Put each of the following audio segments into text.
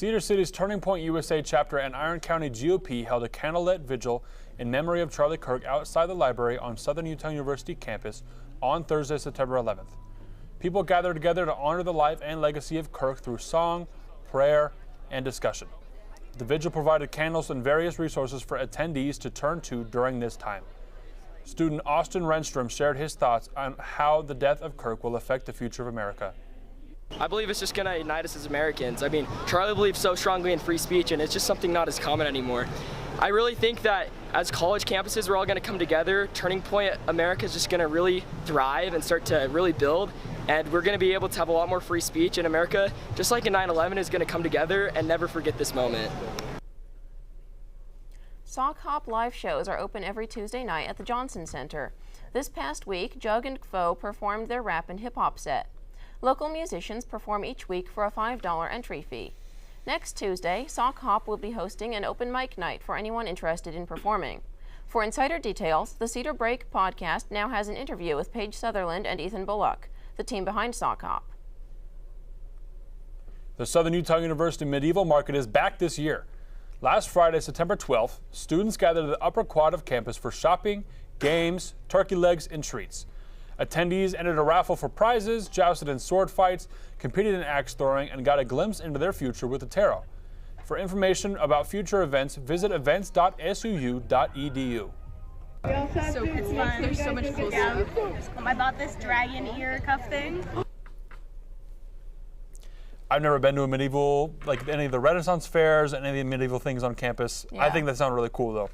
Cedar City's Turning Point USA chapter and Iron County GOP held a candlelit vigil in memory of Charlie Kirk outside the library on Southern Utah University campus on Thursday, September 11th. People gathered together to honor the life and legacy of Kirk through song, prayer, and discussion. The vigil provided candles and various resources for attendees to turn to during this time. Student Austin Renstrom shared his thoughts on how the death of Kirk will affect the future of America. I believe it's just going to unite us as Americans. I mean, Charlie believed so strongly in free speech, and it's just something not as common anymore. I really think that as college campuses, we're all going to come together. Turning Point America is just going to really thrive and start to really build, and we're going to be able to have a lot more free speech in America, just like in 9/11 is going to come together and never forget this moment. Sock Hop live shows are open every Tuesday night at the Johnson Center. This past week, Jug and Foe performed their rap and hip-hop set. Local musicians perform each week for a $5 entry fee. Next Tuesday, Sock Hop will be hosting an open mic night for anyone interested in performing. For insider details, the Cedar Break podcast now has an interview with Paige Sutherland and Ethan Bullock, the team behind Sock Hop. The Southern Utah University Medieval Market is back this year. Last Friday, September 12th, students gathered at the upper quad of campus for shopping, games, turkey legs, and treats. Attendees entered a raffle for prizes, jousted in sword fights, competed in axe throwing, and got a glimpse into their future with the tarot. For information about future events, visit events.suu.edu. So it's fun. There's so much cool stuff. I bought this dragon ear cuff thing. I've never been to a medieval, like any of the Renaissance fairs and any of the medieval things on campus. Yeah. I think that sounds really cool, though.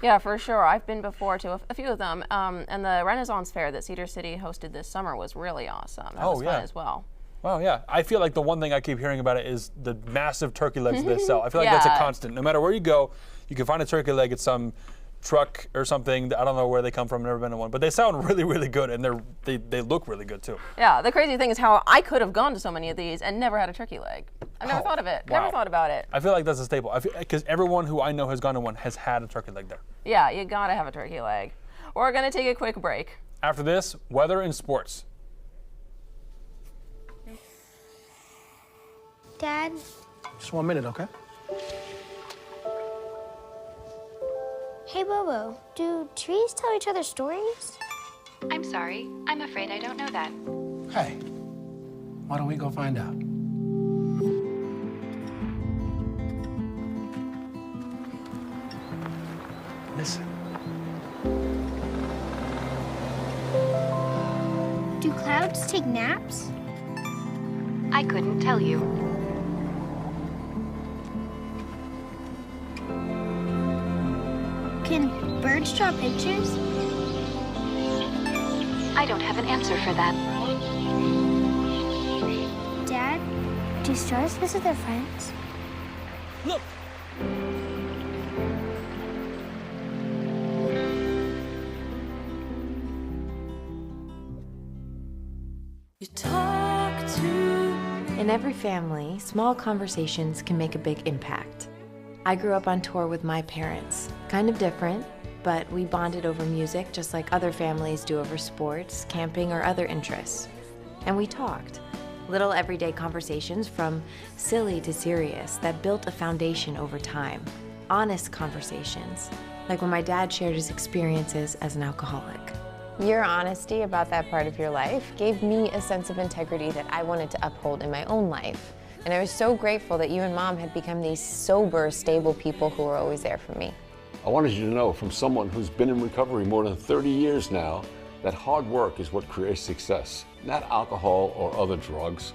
Yeah, for sure. I've been before to a few of them, and the Renaissance Fair that Cedar City hosted this summer was really awesome. That was fun as well. Wow, yeah. I feel like the one thing I keep hearing about it is the massive turkey legs they sell. I feel like that's a constant. No matter where you go, you can find a turkey leg at some truck or something. I don't know where they come from, never been to one, but they sound really, really good, and they look really good too. Yeah, the crazy thing is how I could have gone to so many of these and never had a turkey leg. I never thought of it. Wow. Never thought about it. I feel like that's a staple. Because everyone who I know has gone to one has had a turkey leg there. Yeah, you gotta have a turkey leg. We're gonna take a quick break. After this, weather and sports. Dad? Just 1 minute, okay? Hey, Bobo, do trees tell each other stories? I'm sorry. I'm afraid I don't know that. Hey, why don't we go find out? Listen. Do clouds take naps? I couldn't tell you. Can birds draw pictures? I don't have an answer for that. Dad, do stars visit their friends? Look! In every family, small conversations can make a big impact. I grew up on tour with my parents. Kind of different, but we bonded over music just like other families do over sports, camping, or other interests. And we talked. Little everyday conversations from silly to serious that built a foundation over time. Honest conversations, like when my dad shared his experiences as an alcoholic. Your honesty about that part of your life gave me a sense of integrity that I wanted to uphold in my own life. And I was so grateful that you and Mom had become these sober, stable people who were always there for me. I wanted you to know from someone who's been in recovery more than 30 years now that hard work is what creates success, not alcohol or other drugs,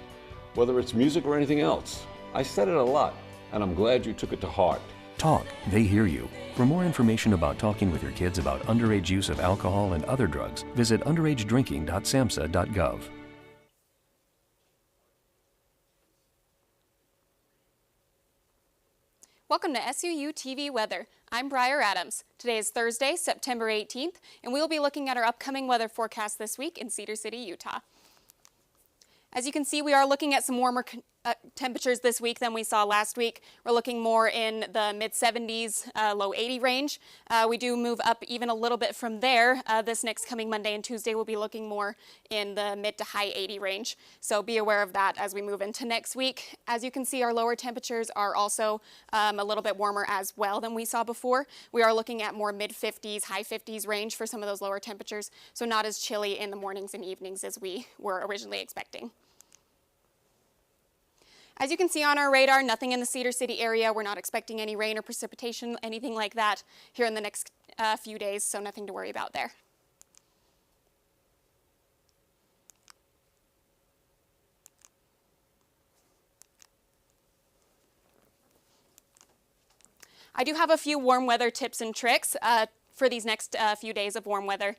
whether it's music or anything else. I said it a lot, and I'm glad you took it to heart. Talk, they hear you. For more information about talking with your kids about underage use of alcohol and other drugs, visit underagedrinking.samhsa.gov. Welcome to SUU TV Weather. I'm Briar Adams. Today is Thursday, September 18th, and we will be looking at our upcoming weather forecast this week in Cedar City, Utah. As you can see, we are looking at some warmer temperatures this week than we saw last week. We're looking more in the mid-70s, low 80 range. We do move up even a little bit from there. This next coming Monday and Tuesday, we'll be looking more in the mid to high 80 range. So be aware of that as we move into next week. As you can see, our lower temperatures are also a little bit warmer as well than we saw before. We are looking at more mid-50s, high 50s range for some of those lower temperatures, so not as chilly in the mornings and evenings as we were originally expecting. As you can see on our radar, nothing in the Cedar City area. We're not expecting any rain or precipitation, anything like that here in the next few days, so nothing to worry about there. I do have a few warm weather tips and tricks for these next few days of warm weather,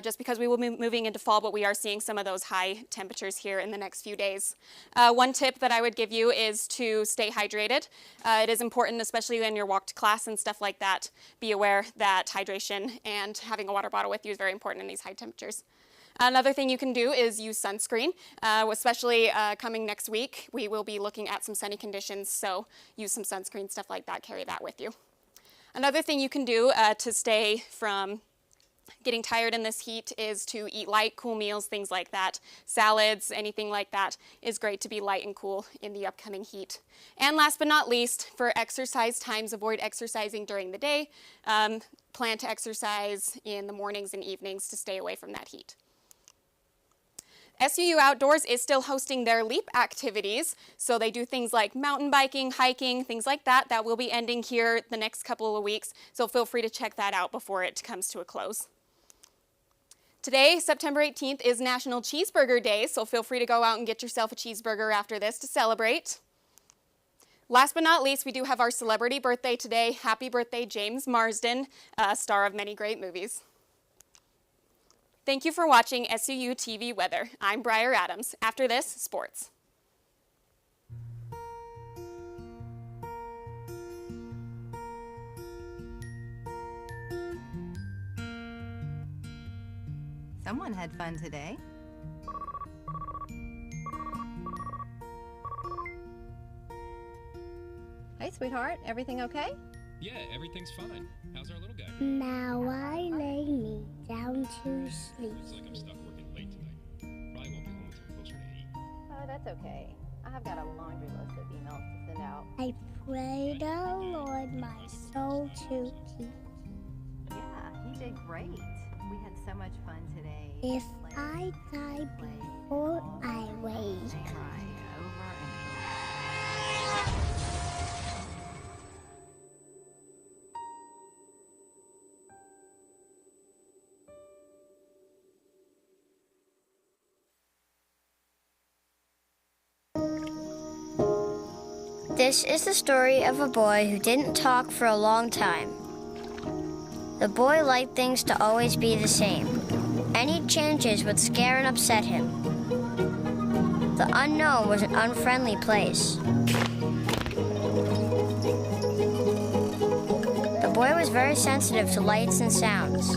just because we will be moving into fall, but we are seeing some of those high temperatures here in the next few days. One tip that I would give you is to stay hydrated. It is important, especially when you're walk to class and stuff like that. Be aware that hydration and having a water bottle with you is very important in these high temperatures. Another thing you can do is use sunscreen, especially coming next week. We will be looking at some sunny conditions, so use some sunscreen, stuff like that, carry that with you. Another thing you can do to stay from getting tired in this heat is to eat light, cool meals, things like that. Salads, anything like that is great to be light and cool in the upcoming heat. And last but not least, for exercise times, avoid exercising during the day. Plan to exercise in the mornings and evenings to stay away from that heat. SUU Outdoors is still hosting their LEAP activities, so they do things like mountain biking, hiking, things like that. That will be ending here the next couple of weeks, so feel free to check that out before it comes to a close. Today, September 18th, is National Cheeseburger Day, so feel free to go out and get yourself a cheeseburger after this to celebrate. Last but not least, we do have our celebrity birthday today. Happy birthday, James Marsden, star of many great movies. Thank you for watching SUU TV Weather. I'm Briar Adams. After this, sports. Someone had fun today. Hey, sweetheart, everything okay? Yeah, everything's fine. How's our little guy? Now I lay me down to sleep. Looks like I'm stuck working late tonight. Probably won't be home until closer to 8. Oh, that's okay. I have got a laundry list of emails to send out. I pray the Lord my soul to keep. Yeah, he did great. We had so much fun today. If I die before I wake. Try over and over. This is the story of a boy who didn't talk for a long time. The boy liked things to always be the same. Any changes would scare and upset him. The unknown was an unfriendly place. The boy was very sensitive to lights and sounds.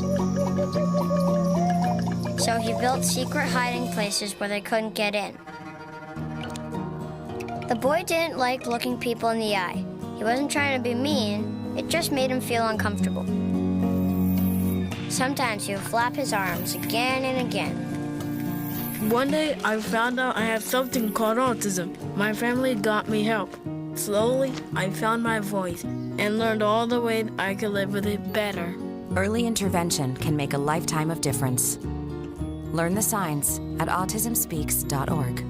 So he built secret hiding places where they couldn't get in. The boy didn't like looking people in the eye. He wasn't trying to be mean, it just made him feel uncomfortable. Sometimes he would flap his arms again and again. One day I found out I had something called autism. My family got me help. Slowly, I found my voice and learned all the ways I could live with it better. Early intervention can make a lifetime of difference. Learn the signs at autismspeaks.org.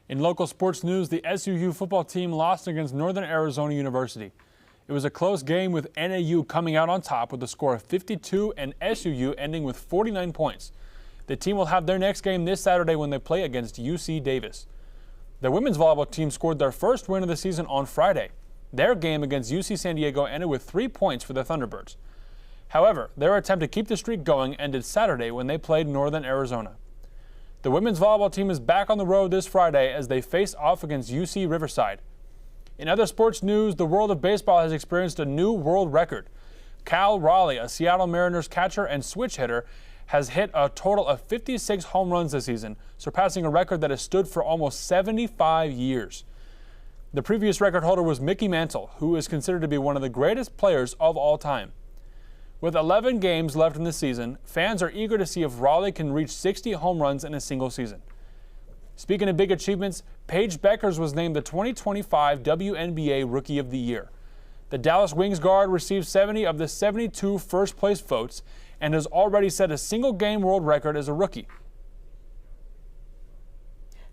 In local sports news, the SUU football team lost against Northern Arizona University. It was a close game with NAU coming out on top with a score of 52 and SUU ending with 49 points. The team will have their next game this Saturday when they play against UC Davis. The women's volleyball team scored their first win of the season on Friday. Their game against UC San Diego ended with 3 points for the Thunderbirds. However, their attempt to keep the streak going ended Saturday when they played Northern Arizona. The women's volleyball team is back on the road this Friday as they face off against UC Riverside. In other sports news, the world of baseball has experienced a new world record. Cal Raleigh, a Seattle Mariners catcher and switch hitter, has hit a total of 56 home runs this season, surpassing a record that has stood for almost 75 years. The previous record holder was Mickey Mantle, who is considered to be one of the greatest players of all time. With 11 games left in the season, fans are eager to see if Raleigh can reach 60 home runs in a single season. Speaking of big achievements, Paige Beckers was named the 2025 WNBA Rookie of the Year. The Dallas Wings guard received 70 of the 72 first-place votes and has already set a single-game world record as a rookie.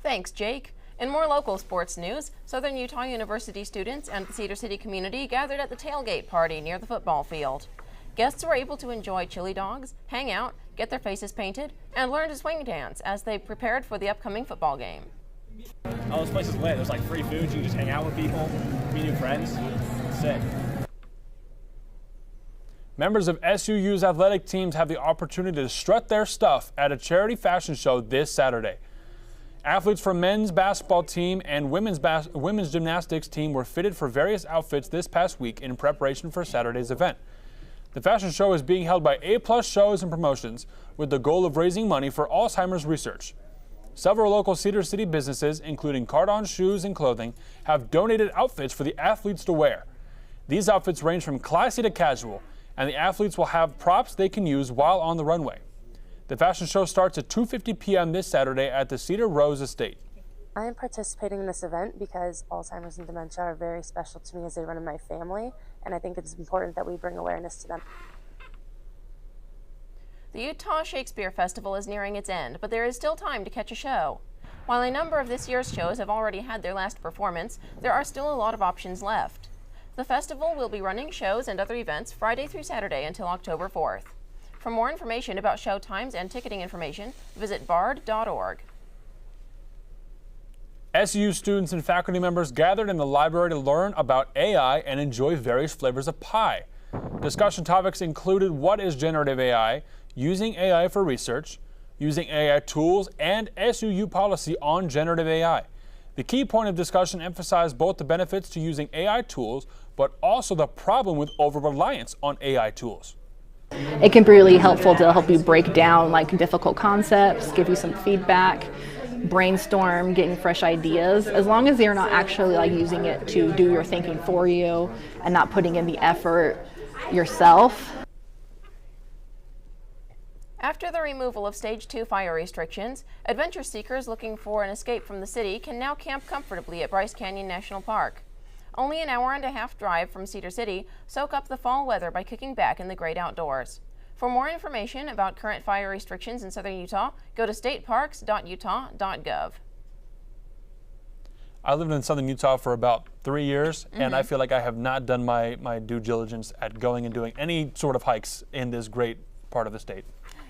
Thanks, Jake. In more local sports news, Southern Utah University students and the Cedar City community gathered at the tailgate party near the football field. Guests were able to enjoy chili dogs, hang out, get their faces painted, and learn to swing dance as they prepared for the upcoming football game. Oh, this place is lit. There's like free food. You can just hang out with people, meet new friends. It's sick. Members of SUU's athletic teams have the opportunity to strut their stuff at a charity fashion show this Saturday. Athletes from men's basketball team and women's gymnastics team were fitted for various outfits this past week in preparation for Saturday's event. The fashion show is being held by A+ Shows and Promotions with the goal of raising money for Alzheimer's research. Several local Cedar City businesses, including Cardon Shoes and Clothing, have donated outfits for the athletes to wear. These outfits range from classy to casual, and the athletes will have props they can use while on the runway. The fashion show starts at 2:50 p.m. this Saturday at the Cedar Rose Estate. I am participating in this event because Alzheimer's and dementia are very special to me as they run in my family, and I think it's important that we bring awareness to them. The Utah Shakespeare Festival is nearing its end, but there is still time to catch a show. While a number of this year's shows have already had their last performance, there are still a lot of options left. The festival will be running shows and other events Friday through Saturday until October 4th. For more information about show times and ticketing information, visit bard.org. SU students and faculty members gathered in the library to learn about AI and enjoy various flavors of pie. Discussion topics included what is generative AI, using AI for research, using AI tools, and SUU policy on generative AI. The key point of discussion emphasized both the benefits to using AI tools, but also the problem with over-reliance on AI tools. It can be really helpful to help you break down like difficult concepts, give you some feedback, brainstorm, getting fresh ideas, as long as you're not actually like using it to do your thinking for you and not putting in the effort yourself. After the removal of Stage 2 fire restrictions, adventure seekers looking for an escape from the city can now camp comfortably at Bryce Canyon National Park. Only an hour-and-a-half drive from Cedar City, soak up the fall weather by kicking back in the great outdoors. For more information about current fire restrictions in southern Utah, go to stateparks.utah.gov. I lived in southern Utah for about 3 years, and I feel like I have not done my due diligence at going and doing any sort of hikes in this great part of the state.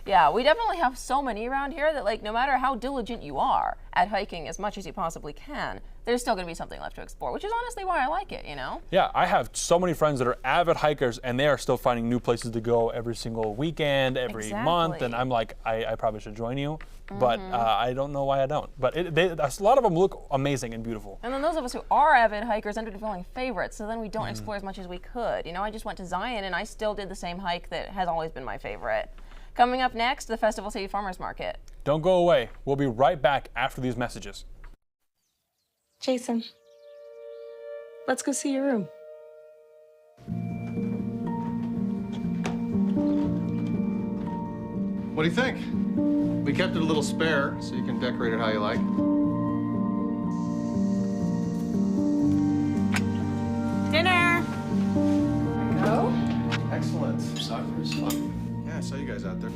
Yeah, we definitely have so many around here that like no matter how diligent you are at hiking as much as you possibly can, there's still going to be something left to explore, which is honestly why I like it, you know? Yeah, I have so many friends that are avid hikers, and they are still finding new places to go every single weekend, every month, and I'm like, I probably should join you, but I don't know why I don't. But a lot of them look amazing and beautiful. And then those of us who are avid hikers end up developing favorites, so then we don't explore as much as we could. You know, I just went to Zion, and I still did the same hike that has always been my favorite. Coming up next, the Festival City Farmers Market. Don't go away. We'll be right back after these messages. Jason, let's go see your room. What do you think? We kept it a little spare, so you can decorate it how you like. Dinner! Go. Excellent. Soccer is fun. Yeah, I saw you guys out there.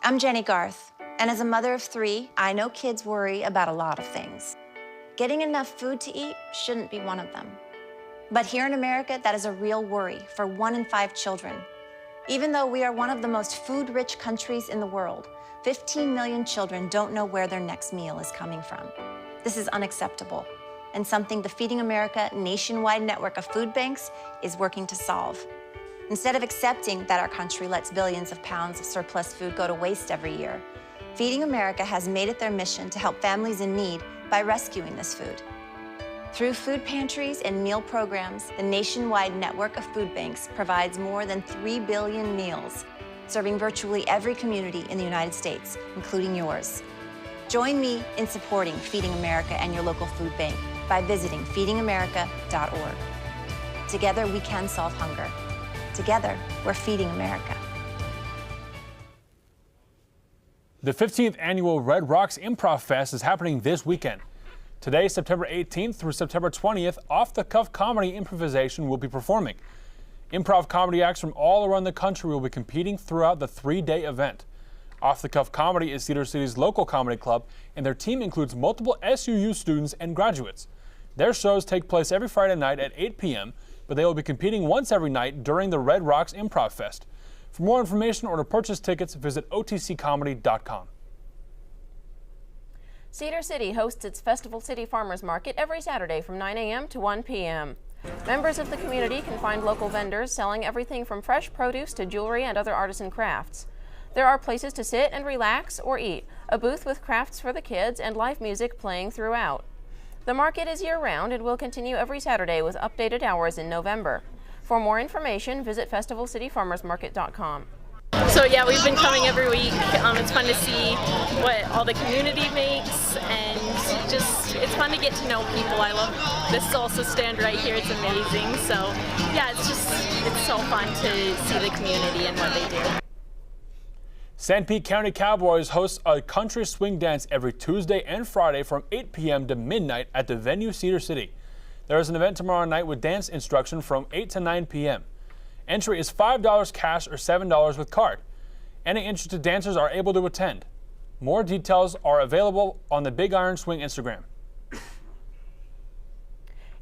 I'm Jenny Garth, and as a mother of 3, I know kids worry about a lot of things. Getting enough food to eat shouldn't be one of them. But here in America, that is a real worry for 1 in 5 children. Even though we are one of the most food-rich countries in the world, 15 million children don't know where their next meal is coming from. This is unacceptable, and something the Feeding America nationwide network of food banks is working to solve. Instead of accepting that our country lets billions of pounds of surplus food go to waste every year, Feeding America has made it their mission to help families in need by rescuing this food. Through food pantries and meal programs, the nationwide network of food banks provides more than 3 billion meals, serving virtually every community in the United States, including yours. Join me in supporting Feeding America and your local food bank by visiting feedingamerica.org. Together, we can solve hunger. Together, we're Feeding America. The 15th annual Red Rocks Improv Fest is happening this weekend. Today, September 18th through September 20th, off-the-cuff comedy improvisation will be performing. Improv comedy acts from all around the country will be competing throughout the 3-day event. Off-the-Cuff Comedy is Cedar City's local comedy club, and their team includes multiple SUU students and graduates. Their shows take place every Friday night at 8 p.m., but they will be competing once every night during the Red Rocks Improv Fest. For more information or to purchase tickets, visit otccomedy.com. Cedar City hosts its Festival City Farmers Market every Saturday from 9 a.m. to 1 p.m. Members of the community can find local vendors selling everything from fresh produce to jewelry and other artisan crafts. There are places to sit and relax or eat, a booth with crafts for the kids, and live music playing throughout. The market is year-round and will continue every Saturday with updated hours in November. For more information, visit festivalcityfarmersmarket.com. So yeah, we've been coming every week. It's fun to see what all the community makes, and just it's fun to get to know people. I love this salsa stand right here. It's amazing. So yeah, it's so fun to see the community and what they do. Sanpete County Cowboys hosts a country swing dance every Tuesday and Friday from 8 p.m. to midnight at the venue Cedar City. There is an event tomorrow night with dance instruction from 8 to 9 p.m. Entry is $5 cash or $7 with card. Any interested dancers are able to attend. More details are available on the Big Iron Swing Instagram.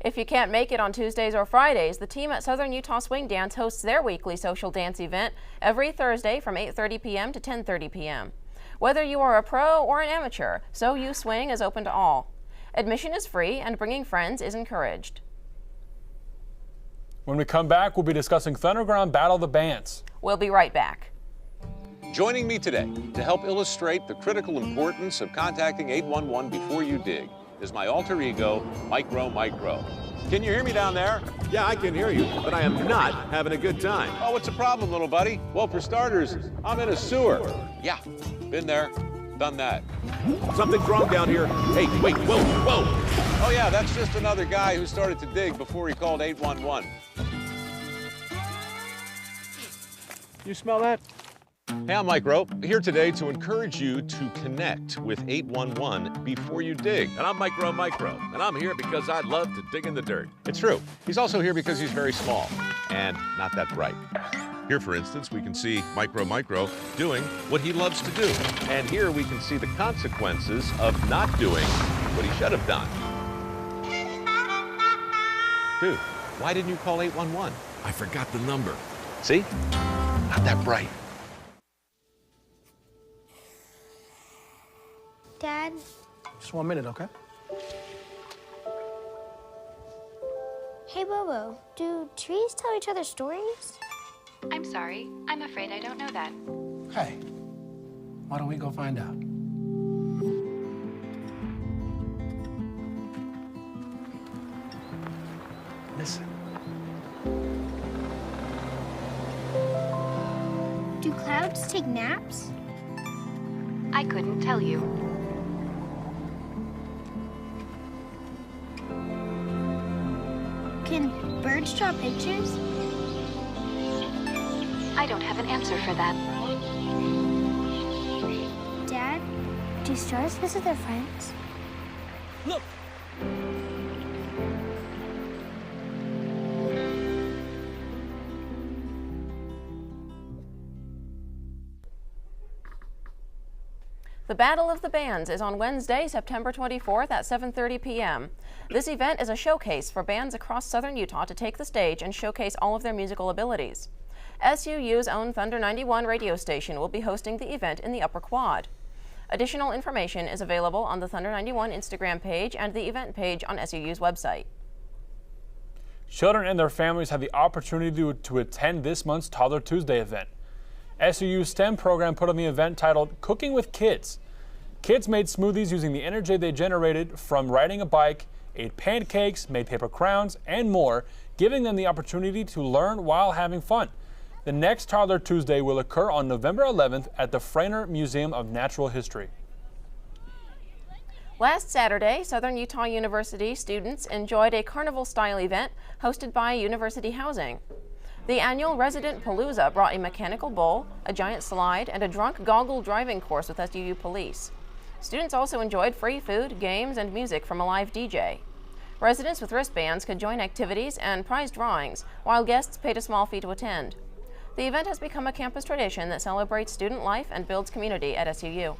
If you can't make it on Tuesdays or Fridays, the team at Southern Utah Swing Dance hosts their weekly social dance event every Thursday from 8:30 p.m. to 10:30 p.m. Whether you are a pro or an amateur, So You Swing is open to all. Admission is free and bringing friends is encouraged. When we come back, we'll be discussing Thunderground Battle of the Bands. We'll be right back. Joining me today to help illustrate the critical importance of contacting 811 before you dig is my alter ego, Micro. Can you hear me down there? Yeah, I can hear you, but I am not having a good time. Oh, what's the problem, little buddy? Well, for starters, I'm in a sewer. Yeah, been there, done that. Something's wrong down here. Hey, wait, whoa. Oh yeah, that's just another guy who started to dig before he called 811. You smell that? Hey, I'm Micro, here today to encourage you to connect with 811 before you dig. And I'm Micro, and I'm here because I love to dig in the dirt. It's true. He's also here because he's very small and not that bright. Here, for instance, we can see Micro doing what he loves to do. And here we can see the consequences of not doing what he should have done. Dude, why didn't you call 811? I forgot the number. See? Not that bright. Dad? Just 1 minute, okay? Hey, Bobo, do trees tell each other stories? I'm sorry. I'm afraid I don't know that. Hey, why don't we go find out? Listen. Do clouds take naps? I couldn't tell you. Can birds draw pictures? I don't have an answer for that. Dad, do stars visit their friends? Look! The Battle of the Bands is on Wednesday, September 24th at 7:30 p.m. This event is a showcase for bands across southern Utah to take the stage and showcase all of their musical abilities. SUU's own Thunder 91 radio station will be hosting the event in the Upper Quad. Additional information is available on the Thunder 91 Instagram page and the event page on SUU's website. Children and their families have the opportunity to attend this month's Toddler Tuesday event. SUU's STEM program put on the event titled Cooking with Kids. Kids made smoothies using the energy they generated from riding a bike, ate pancakes, made paper crowns, and more, giving them the opportunity to learn while having fun. The next Toddler Tuesday will occur on November 11th at the Frainer Museum of Natural History. Last Saturday, Southern Utah University students enjoyed a carnival-style event hosted by University Housing. The annual Resident Palooza brought a mechanical bull, a giant slide, and a drunk goggle driving course with SUU police. Students also enjoyed free food, games, and music from a live DJ. Residents with wristbands could join activities and prize drawings, while guests paid a small fee to attend. The event has become a campus tradition that celebrates student life and builds community at SUU.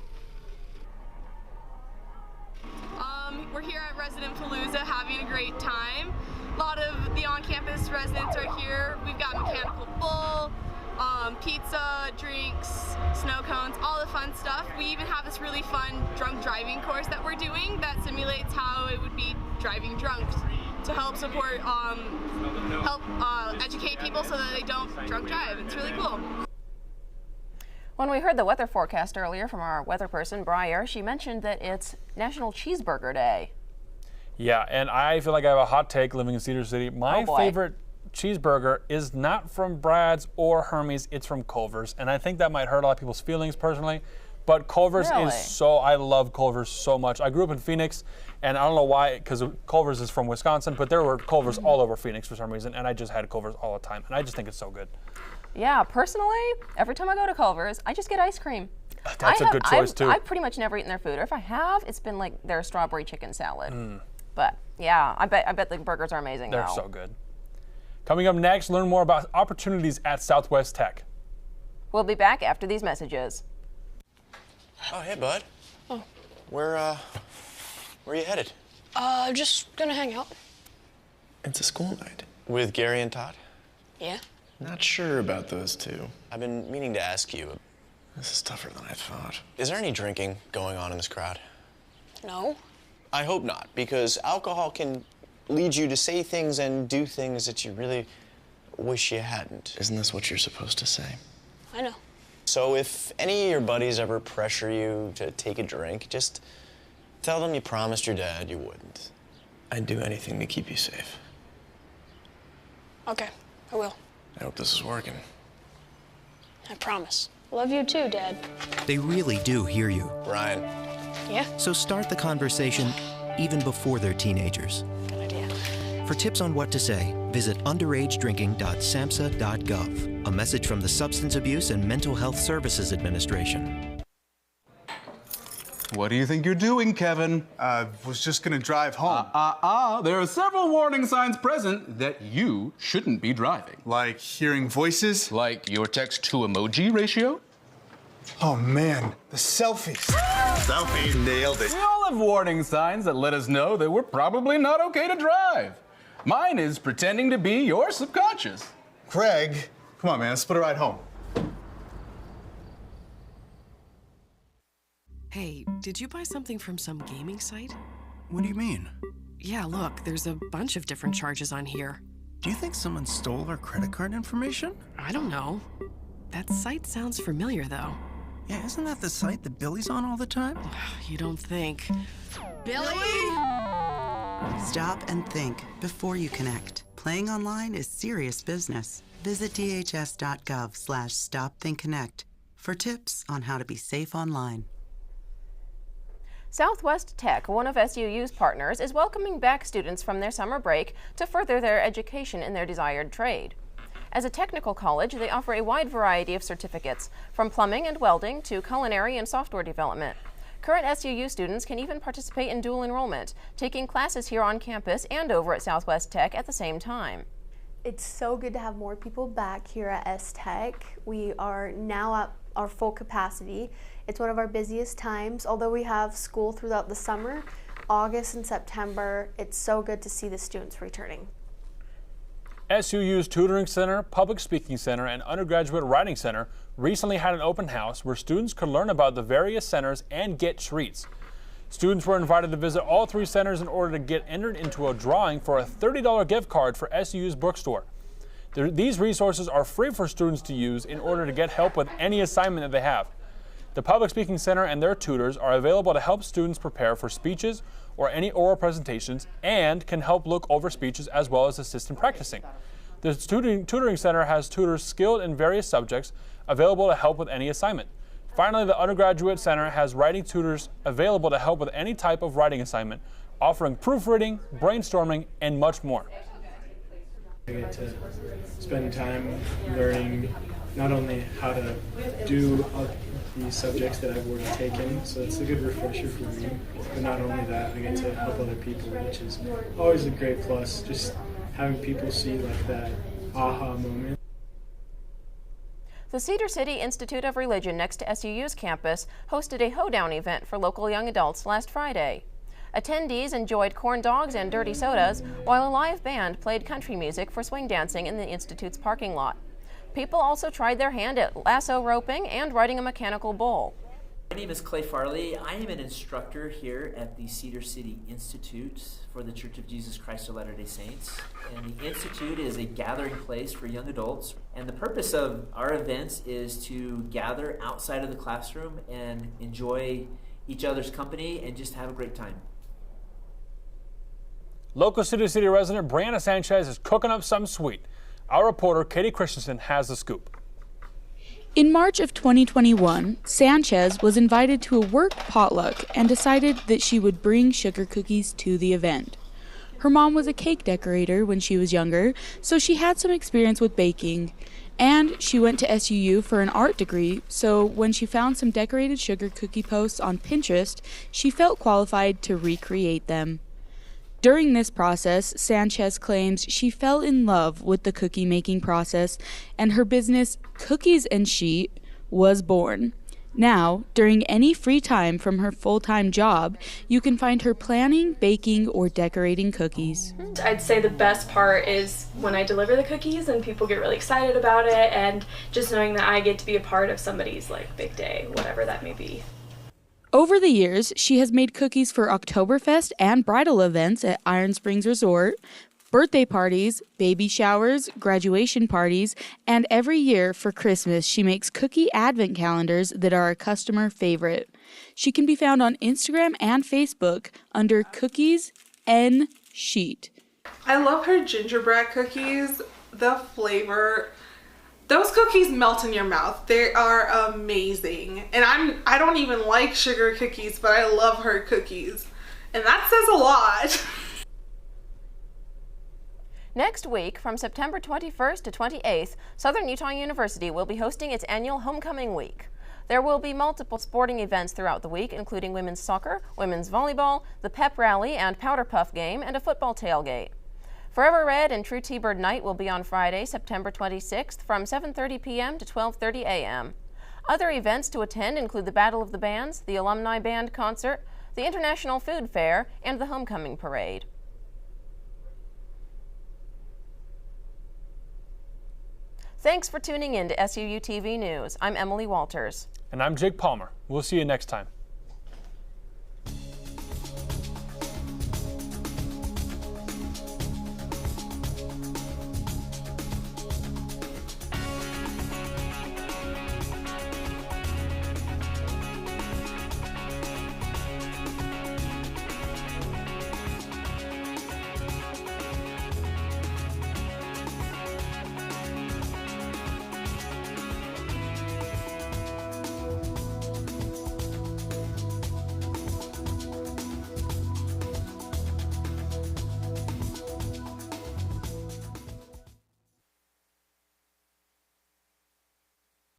We're here at Resident Palooza having a great time. A lot of the on-campus residents are here. We've got mechanical bull, pizza, drinks, snow cones, all the fun stuff. We even have this really fun drunk driving course that we're doing that simulates how it would be driving drunk to help support, educate people so that they don't drunk drive. It's really cool. When we heard the weather forecast earlier from our weather person, Breyer, she mentioned that it's National Cheeseburger Day. Yeah, and I feel like I have a hot take living in Cedar City. My favorite cheeseburger is not from Brad's or Hermes, it's from Culver's. And I think that might hurt a lot of people's feelings personally, but Culver's is so, I love Culver's so much. I grew up in Phoenix, and I don't know why, because Culver's is from Wisconsin, but there were Culver's all over Phoenix for some reason, and I just had Culver's all the time, and I just think it's so good. Yeah, personally, every time I go to Culver's, I just get ice cream. That's a good choice too. I've pretty much never eaten their food, or if I have, it's been like their strawberry chicken salad. But yeah, I bet the burgers are amazing. They're so good. Coming up next, learn more about opportunities at Southwest Tech. We'll be back after these messages. Oh, hey, bud. Oh. Where are you headed? Just gonna hang out. It's a school night. With Gary and Todd? Yeah. Not sure about those two. I've been meaning to ask you. This is tougher than I thought. Is there any drinking going on in this crowd? No. I hope not, because alcohol can lead you to say things and do things that you really wish you hadn't. Isn't this what you're supposed to say? I know. So if any of your buddies ever pressure you to take a drink, just tell them you promised your dad you wouldn't. I'd do anything to keep you safe. Okay, I will. I hope this is working. I promise. Love you too, Dad. They really do hear you. Brian. Yeah? So start the conversation even before they're teenagers. Good idea. For tips on what to say, visit underagedrinking.samhsa.gov. A message from the Substance Abuse and Mental Health Services Administration. What do you think you're doing, Kevin? Was just gonna drive home. There are several warning signs present that you shouldn't be driving. Like hearing voices? Like your text-to-emoji ratio? Oh man, the selfies. Selfies. Nailed it. We all have warning signs that let us know that we're probably not okay to drive. Mine is pretending to be your subconscious. Craig, come on man, let's split a ride home. Hey, did you buy something from some gaming site? What do you mean? Yeah, look, there's a bunch of different charges on here. Do you think someone stole our credit card information? I don't know. That site sounds familiar, though. Yeah, isn't that the site that Billy's on all the time? You don't think. Billy! Stop and think before you connect. Playing online is serious business. Visit dhs.gov/stopthinkconnect for tips on how to be safe online. Southwest Tech, one of SUU's partners, is welcoming back students from their summer break to further their education in their desired trade. As a technical college, they offer a wide variety of certificates, from plumbing and welding to culinary and software development. Current SUU students can even participate in dual enrollment, taking classes here on campus and over at Southwest Tech at the same time. It's so good to have more people back here at S-Tech. We are now at our full capacity. It's one of our busiest times. Although we have school throughout the summer, August and September, it's so good to see the students returning. SUU's Tutoring Center, Public Speaking Center, and Undergraduate Writing Center recently had an open house where students could learn about the various centers and get treats. Students were invited to visit all 3 centers in order to get entered into a drawing for a $30 gift card for SUU's bookstore. These resources are free for students to use in order to get help with any assignment that they have. The Public Speaking Center and their tutors are available to help students prepare for speeches or any oral presentations and can help look over speeches as well as assist in practicing. The Tutoring Center has tutors skilled in various subjects available to help with any assignment. Finally, the Undergraduate Center has writing tutors available to help with any type of writing assignment, offering proofreading, brainstorming, and much more. I get to spend time learning not only how to do these subjects that I've already taken, so it's a good refresher for me, but not only that, I get to help other people, which is always a great plus, just having people see like that aha moment. The Cedar City Institute of Religion next to SUU's campus hosted a hoedown event for local young adults last Friday. Attendees enjoyed corn dogs and dirty sodas, while a live band played country music for swing dancing in the Institute's parking lot. People also tried their hand at lasso roping and riding a mechanical bull. My name is Clay Farley. I am an instructor here at the Cedar City Institute for the Church of Jesus Christ of Latter-day Saints. And the Institute is a gathering place for young adults. And the purpose of our events is to gather outside of the classroom and enjoy each other's company and just have a great time. Local Cedar City resident Brianna Sanchez is cooking up something sweet. Our reporter Katie Christensen has the scoop. In March of 2021, Sanchez was invited to a work potluck and decided that she would bring sugar cookies to the event. Her mom was a cake decorator when she was younger, so she had some experience with baking. And she went to SUU for an art degree, so when she found some decorated sugar cookie posts on Pinterest, she felt qualified to recreate them. During this process, Sanchez claims she fell in love with the cookie making process, and her business, Cookies and Sheet, was born. Now, during any free time from her full-time job, you can find her planning, baking, or decorating cookies. I'd say the best part is when I deliver the cookies and people get really excited about it, and just knowing that I get to be a part of somebody's big day, whatever that may be. Over the years, she has made cookies for Oktoberfest and bridal events at Iron Springs Resort, birthday parties, baby showers, graduation parties, and every year for Christmas, she makes cookie advent calendars that are a customer favorite. She can be found on Instagram and Facebook under Cookies N Sheet. I love her gingerbread cookies. The flavor, those cookies melt in your mouth. They are amazing. And I don't even like sugar cookies, but I love her cookies. And that says a lot. Next week, from September 21st to 28th, Southern Utah University will be hosting its annual Homecoming Week. There will be multiple sporting events throughout the week, including women's soccer, women's volleyball, the pep rally and powder puff game, and a football tailgate. Forever Red and True T-Bird Night will be on Friday, September 26th from 7:30 p.m. to 12:30 a.m. Other events to attend include the Battle of the Bands, the Alumni Band Concert, the International Food Fair, and the Homecoming Parade. Thanks for tuning in to SUTV News. I'm Emily Walters. And I'm Jake Palmer. We'll see you next time.